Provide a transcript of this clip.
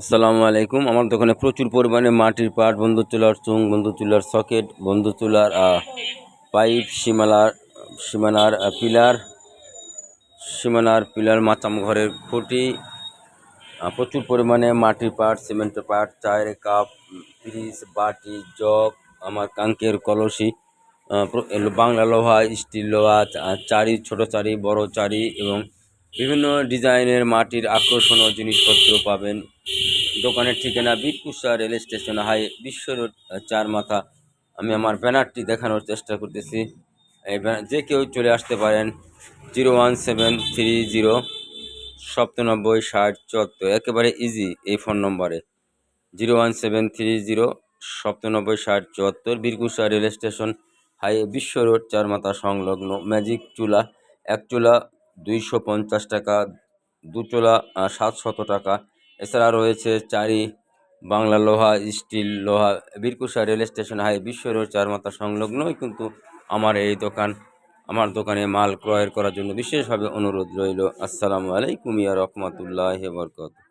আসসালামু আলাইকুম। আমার দোকানে প্রচুর পরিমাণে মাটির পাট, বন্ধ চুলার চুং, বন্ধ চুলার সকেট, বন্ধ চুলার পাইপ, সীমানার পিলার, মাচাম ঘরের খুঁটি, প্রচুর পরিমাণে মাটির পাট, সিমেন্টের পাট, চায়ের কাপ, ফ্রিজ, বাটি, জগ, আমার কাঙ্কের কলসি, বাংলা লোহা, স্টিল লোহা, চারি, ছোট চারি, বড় চারি এবং বিভিন্ন ডিজাইনের মাটির আকর্ষণীয় জিনিসপত্র পাবেন। দোকানের ঠিকানা বীরকুষ্যা রেল স্টেশন, হাই বিশ্ব রোড, চার মাথা। আমি আমার ব্যানারটি দেখানোর চেষ্টা করতেছি। এই যে কেউ চলে আসতে পারেন। 01730 97 60 74, একেবারে ইজি এই ফোন নম্বরে। 01730 97 60 74, বীরকুষ্যা রেল স্টেশন, হাই বিশ্ব রোড, চার মাথা সংলগ্ন। ম্যাজিক চুলা, এক চুলা 250 টাকা, দু চুলা 700 টাকা। এছাড়া রয়েছে চারি, বাংলা লোহা, স্টিল লোহা। বীরকুষ্যা রেল স্টেশন, হাই বিশ্ব রোড, চার মাথা সংলগ্নই কিন্তু আমার এই দোকান। আমার দোকানে মাল ক্রয়ের করার জন্য বিশেষভাবে অনুরোধ রইল। আসসালামু আলাইকুম ইয়া রহমাতুল্লাহি ওয়া বারাকাতুহু।